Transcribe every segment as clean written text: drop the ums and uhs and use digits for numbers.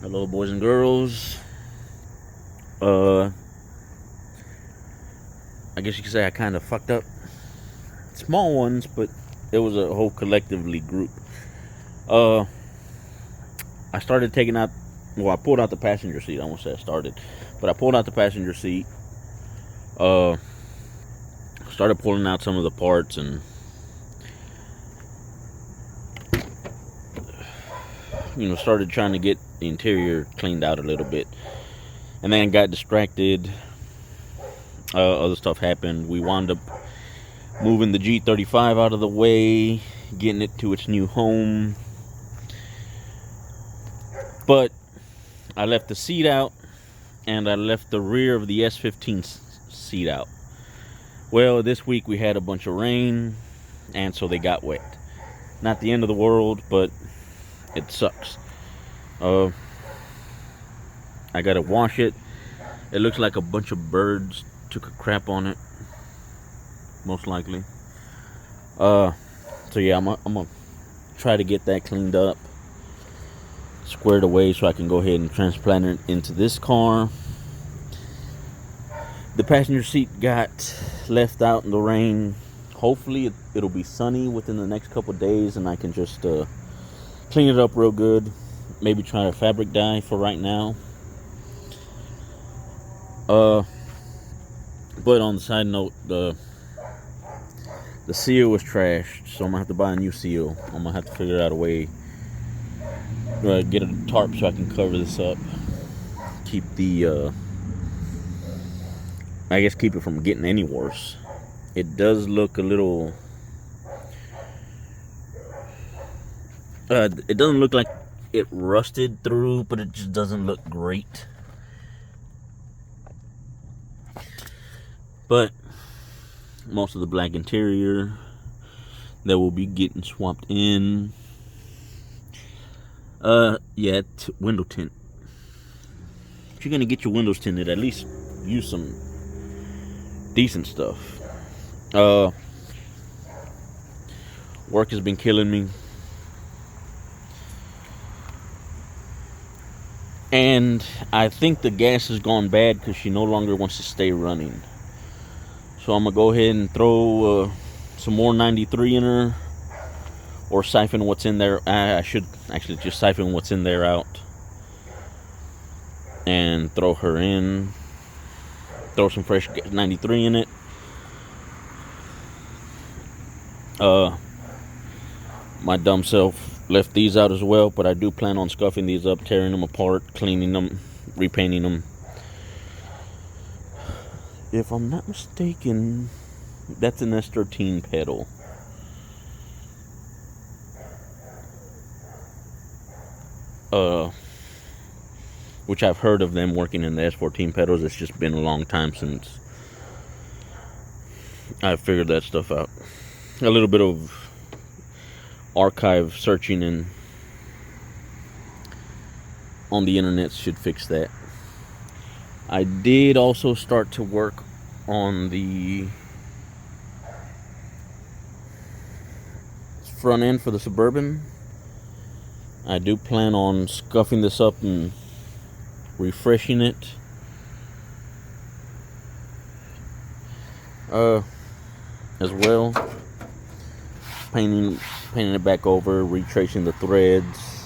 Hello, boys and girls. Uh, I guess you could say I kind of fucked up. Small ones, but it was a whole collectively group. Uh, I started taking out. Well, I pulled out the passenger seat. I won't say I started, but I pulled out the passenger seat. Uh, Started pulling out some of the parts and started trying to get the interior cleaned out a little bit, and then got distracted. Other stuff happened. We wound up moving the G35 out of the way, getting it to its new home. But I left the seat out, and I left the rear of the s14 seat out. Well, this week we had a bunch of rain, and so they got wet. Not the end of the world, but it sucks. I gotta wash it. It looks like a bunch of birds took a crap on it, most likely. So yeah, I'm gonna try to get that cleaned up, squared away, so I can go ahead and transplant it into this car. The passenger seat got left out in the rain. Hopefully it'll be sunny within the next couple days, and I can just clean it up real good. Maybe try a fabric dye for right now. But on the side note, the seal was trashed, so I'm gonna have to buy a new seal. I'm gonna have to figure out a way, get a tarp so I can cover this up. Keep the, I guess keep it from getting any worse. It does look a little, it doesn't look like it rusted through, but it just doesn't look great. But most of the black interior that will be getting swapped in. Yeah, window tint. If you're gonna get your windows tinted, at least use some decent stuff. Work has been killing me, and I think the gas has gone bad because she no longer wants to stay running. So I'm gonna go ahead and throw some more 93 in her, or siphon what's in there. I should actually just siphon what's in there out and throw her in. Throw some fresh 93 in it. My dumb self left these out as well, but I do plan on scuffing these up, tearing them apart, cleaning them, repainting them. If I'm not mistaken, that's an s14 pedal. Which I've heard of them working in the s14 pedals. It's just been a long time since I figured that stuff out. A little bit of archive searching and on the internet should fix that. I did also start to work on the front end for the Suburban. I do plan on scuffing this up and refreshing it. As well, painting it back over, retracing the threads,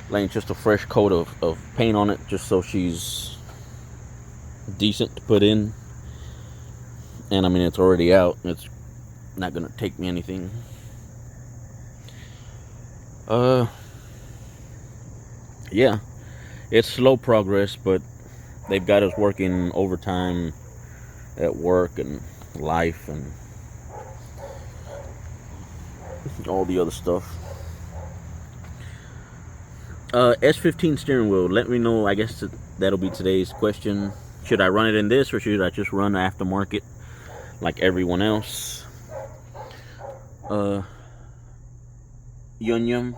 laying just a fresh coat of paint on it, just so she's decent to put in. And I mean, it's already out. It's not gonna take me anything. Yeah, it's slow progress, but they've got us working overtime at work and life and all the other stuff. S15 steering wheel. Let me know. I guess that'll be today's question. Should I run it in this, or should I just run aftermarket like everyone else? Yum.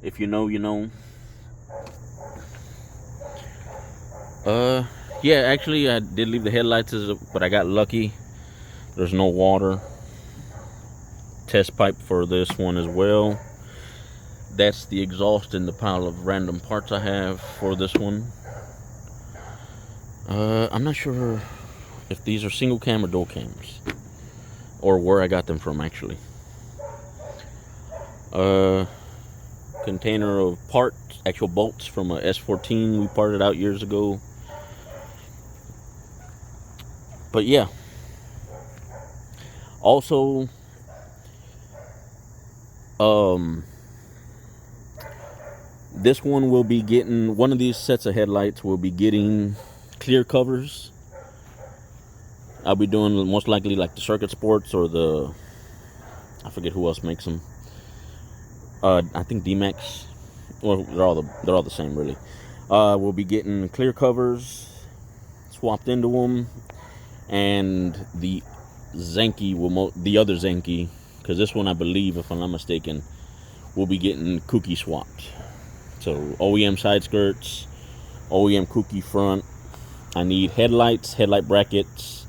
If you know, you know. Yeah, actually, I did leave the headlights, but I got lucky. There's no water. Test pipe for this one as well. that's the exhaust in the pile of random parts I have for this one. I'm not sure if these are single cam or dual cams, or where I got them from actually. Container of parts, actual bolts from a S14 we parted out years ago. But yeah, also this one will be getting, one of these sets of headlights will be getting clear covers. I'll be doing most likely like the Circuit Sports or the, I forget who else makes them. I think D-Max. Well, they're all the same really. We'll be getting clear covers swapped into them, and the Zenki will the other Zenki, because this one I believe, if I'm not mistaken, will be getting kooky swapped. So OEM side skirts, OEM kooky front. I need headlights, headlight brackets,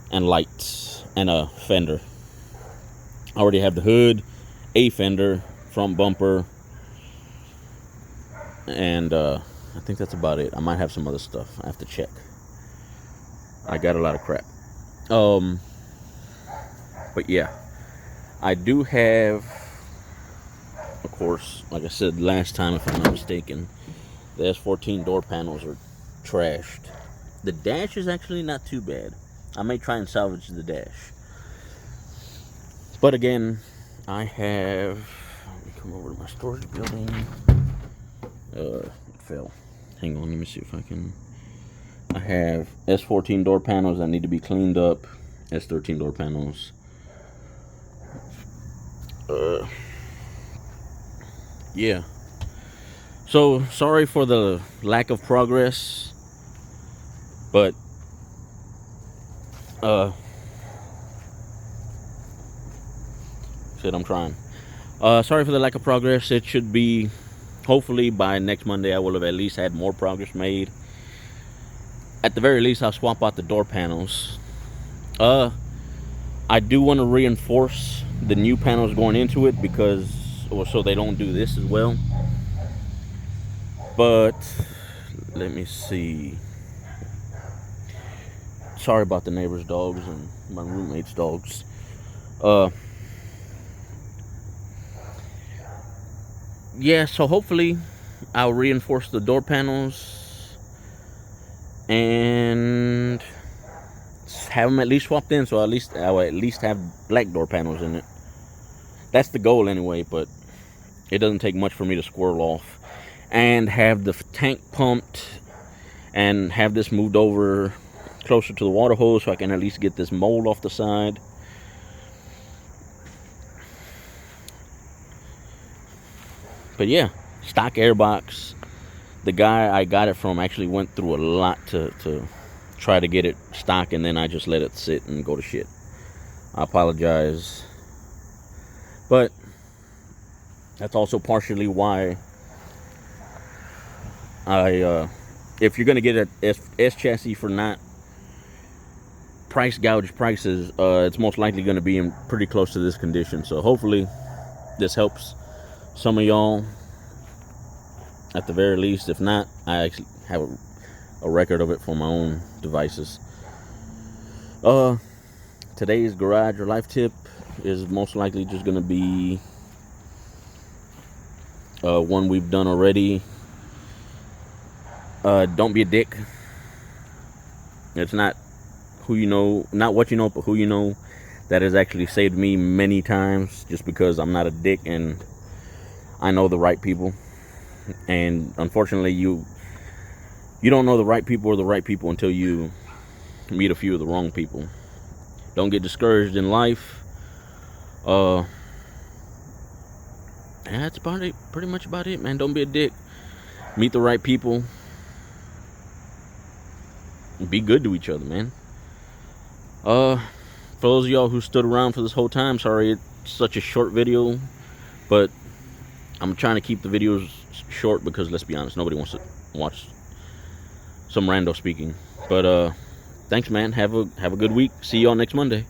and lights, and a fender. I already have the hood, a fender, front bumper, and I think that's about it. I might have some other stuff. I have to check. I got a lot of crap. But yeah, I do have, of course, like I said last time, if I'm not mistaken, the S14 door panels are trashed. The dash is actually not too bad. I may try and salvage the dash. But again, I have, let me come over to my storage building. It fell. Hang on, let me see if I can. I have S14 door panels that need to be cleaned up. S13 door panels. Yeah. So, sorry for the lack of progress. But, shit, I'm trying. Sorry for the lack of progress. It should be, hopefully by next Monday, I will have at least had more progress made. At the very least, I'll swap out the door panels. I do want to reinforce the new panels going into it, because, or so they don't do this as well. But let me see. Sorry about the neighbor's dogs and my roommate's dogs. Yeah, so hopefully I'll reinforce the door panels and have them at least swapped in, so at least I'll at least have black door panels in it. That's the goal anyway, but it doesn't take much for me to squirrel off. And have the tank pumped and have this moved over closer to the water hose so I can at least get this mold off the side. But yeah, stock airbox. The guy I got it from actually went through a lot to try to get it stock, and then I just let it sit and go to shit. I apologize. But that's also partially why if you're gonna get an S chassis for not price gouge prices, it's most likely gonna be in pretty close to this condition. So hopefully this helps some of y'all at the very least. If not, I actually have a record of it for my own devices. Today's garage or life tip is most likely just gonna be one we've done already. Don't be a dick. It's not who you know, not what you know, but who you know. That has actually saved me many times, just because I'm not a dick and I know the right people. And unfortunately, you don't know the right people or the right people until you meet a few of the wrong people. Don't get discouraged in life. And that's about it. Pretty much about it, man. Don't be a dick. Meet the right people. Be good to each other, man. For those of y'all who stood around for this whole time, sorry it's such a short video, but I'm trying to keep the videos short because, let's be honest, nobody wants to watch some rando speaking. But thanks, man. Have a good week. See y'all next Monday.